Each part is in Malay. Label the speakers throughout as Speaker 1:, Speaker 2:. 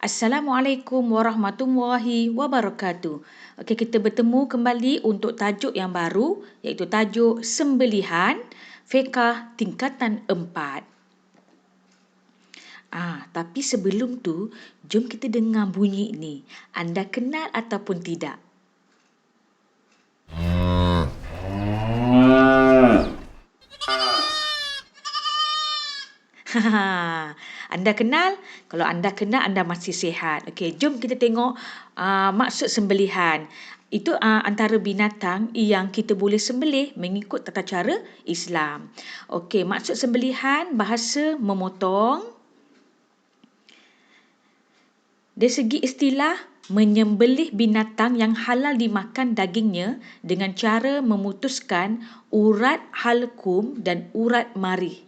Speaker 1: Assalamualaikum warahmatullahi wabarakatuh. Okey, kita bertemu kembali untuk tajuk yang baru iaitu tajuk sembelihan fiqh tingkatan 4. Tapi sebelum tu, jom kita dengar bunyi ni. Anda kenal ataupun tidak? Anda kenal? Kalau anda kenal, anda masih sihat. Okey, jom kita tengok maksud sembelihan. Itu antara binatang yang kita boleh sembelih mengikut tata cara Islam. Okey, maksud sembelihan bahasa memotong. Dari segi istilah, menyembelih binatang yang halal dimakan dagingnya dengan cara memutuskan urat halkum dan urat marih.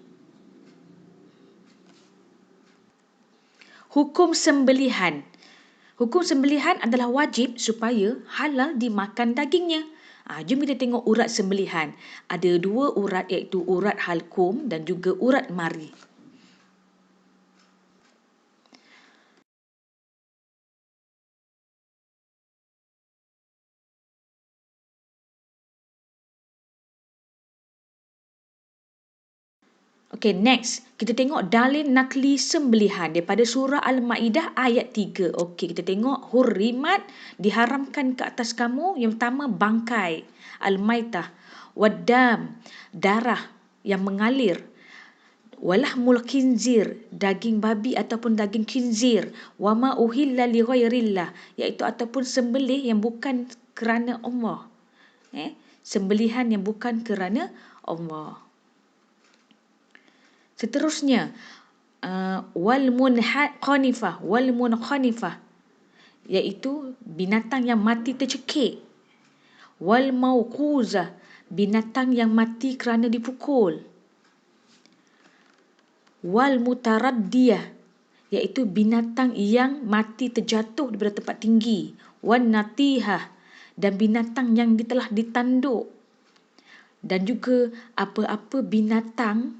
Speaker 1: Hukum sembelihan. Hukum sembelihan adalah wajib supaya halal dimakan dagingnya. Jom kita tengok urat sembelihan. Ada dua urat iaitu urat halkum dan juga urat marih. Okay, next. Kita tengok dalil nakli sembelihan daripada surah Al-Ma'idah ayat 3. Okay, kita tengok hurrimat, diharamkan ke atas kamu. Yang pertama, bangkai. Al-Maitah. Waddam, darah yang mengalir. Walahmul khinzir, daging babi ataupun daging khinzir. Wama uhilla li ghairillah, iaitu ataupun sembelih yang bukan kerana Allah. Sembelihan yang bukan kerana Allah. Seterusnya, wal munqanifah, iaitu binatang yang mati tercekik. Wal mauquzah, binatang yang mati kerana dipukul. Wal mutaraddiyah, iaitu binatang yang mati terjatuh daripada tempat tinggi. Wan natihah, dan binatang yang telah ditanduk. Dan juga apa-apa binatang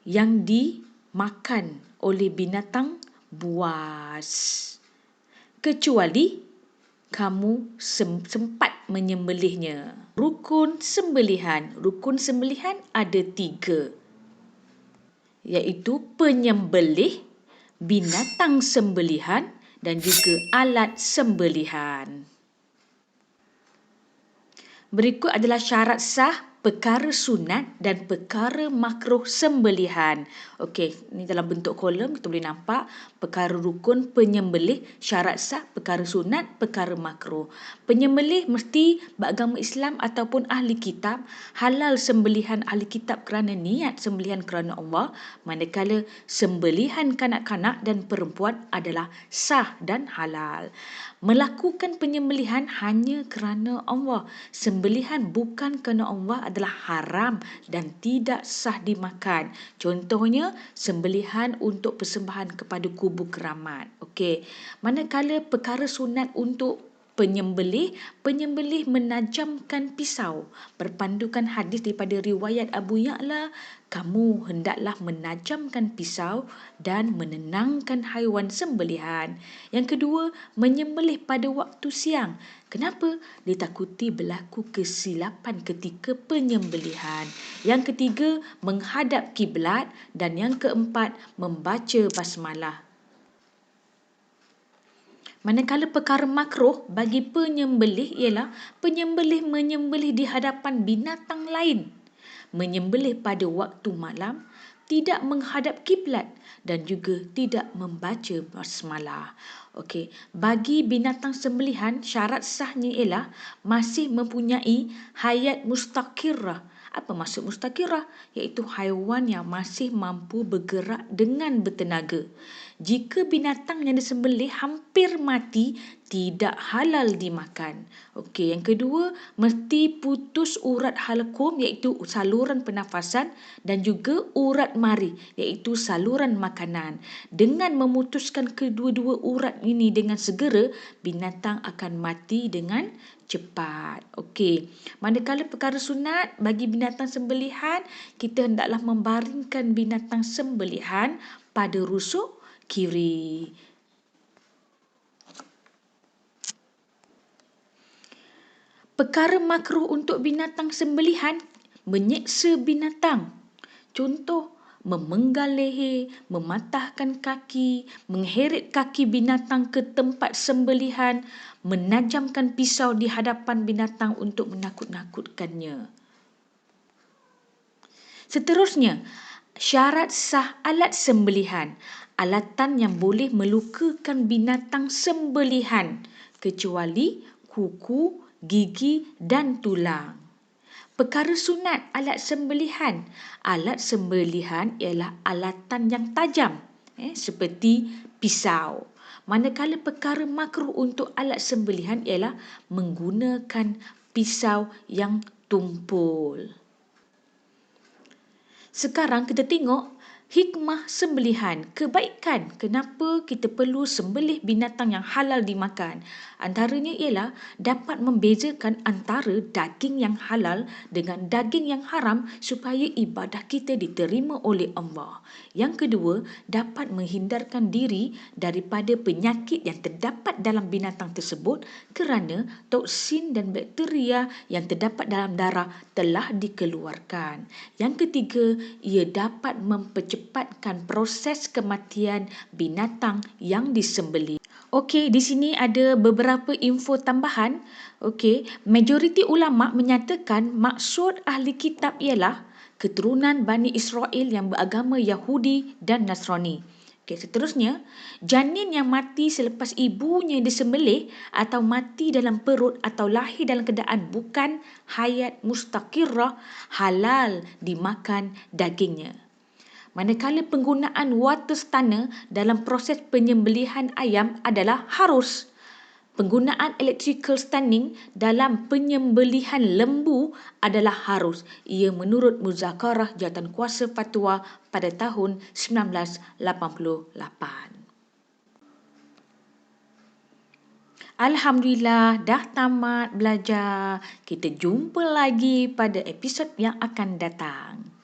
Speaker 1: yang dimakan oleh binatang buas, kecuali kamu sempat menyembelihnya. Rukun sembelihan ada 3, iaitu penyembelih, binatang sembelihan dan juga alat sembelihan. Berikut adalah syarat sah, perkara sunat dan perkara makruh sembelihan. Okey, ni dalam bentuk kolom kita boleh nampak perkara rukun, penyembelih, syarat sah, perkara sunat, perkara makruh. Penyembelih mesti beragama Islam ataupun ahli kitab. Halal sembelihan ahli kitab kerana niat sembelihan kerana Allah, manakala sembelihan kanak-kanak dan perempuan adalah sah dan halal. Melakukan penyembelihan hanya kerana Allah. Sembelihan bukan kerana Allah adalah haram dan tidak sah dimakan. Contohnya, sembelihan untuk persembahan kepada kubur keramat. Okey. Manakala perkara sunat untuk penyembelih menajamkan pisau. Berpandukan hadis daripada riwayat Abu Ya'la, kamu hendaklah menajamkan pisau dan menenangkan haiwan sembelihan. Yang kedua, menyembelih pada waktu siang. Kenapa? Ditakuti berlaku kesilapan ketika penyembelihan. Yang ketiga, menghadap kiblat. Dan yang keempat, membaca basmalah. Manakala perkara makruh bagi penyembelih ialah menyembelih di hadapan binatang lain. Menyembelih pada waktu malam, tidak menghadap kiblat dan juga tidak membaca basmalah. Okey, bagi binatang sembelihan, syarat sahnya ialah masih mempunyai hayat mustaqirrah. Apa maksud mustaqirrah? Iaitu haiwan yang masih mampu bergerak dengan bertenaga. Jika binatang yang disembelih hampir mati, tidak halal dimakan. Okey, yang kedua, mesti putus urat halkum iaitu saluran pernafasan dan juga urat marih iaitu saluran makanan. Dengan memutuskan kedua-dua urat ini dengan segera, binatang akan mati dengan cepat. Okey. Manakala perkara sunat bagi binatang sembelihan, kita hendaklah membaringkan binatang sembelihan pada rusuk kiri. Perkara makruh untuk binatang sembelihan, menyeksa binatang. Contoh, memenggal leher, mematahkan kaki, mengheret kaki binatang ke tempat sembelihan, menajamkan pisau di hadapan binatang untuk menakut-nakutkannya. Seterusnya, syarat sah alat sembelihan. Alatan yang boleh melukakan binatang sembelihan kecuali kuku, gigi dan tulang. Perkara sunat alat sembelihan. Alat sembelihan ialah alatan yang tajam seperti pisau. Manakala perkara makruh untuk alat sembelihan ialah menggunakan pisau yang tumpul. Sekarang kita tengok hikmah sembelihan, kebaikan kenapa kita perlu sembelih binatang yang halal dimakan. Antaranya ialah dapat membezakan antara daging yang halal dengan daging yang haram supaya ibadah kita diterima oleh Allah. Yang kedua, dapat menghindarkan diri daripada penyakit yang terdapat dalam binatang tersebut kerana toksin dan bakteria yang terdapat dalam darah telah dikeluarkan. Yang ketiga, ia dapat mempercepatkan proses kematian binatang yang disembelih. Okey, di sini ada beberapa info tambahan. Okey, majoriti ulama menyatakan maksud ahli kitab ialah keturunan Bani Israel yang beragama Yahudi dan Nasrani. Okey, seterusnya, janin yang mati selepas ibunya disembelih atau mati dalam perut atau lahir dalam keadaan bukan hayat mustaqirrah halal dimakan dagingnya. Manakala penggunaan water stunner dalam proses penyembelihan ayam adalah harus. Penggunaan electrical stunning dalam penyembelihan lembu adalah harus. Ia menurut Muzakarah Jawatankuasa Fatwa pada tahun 1988. Alhamdulillah, dah tamat belajar. Kita jumpa lagi pada episod yang akan datang.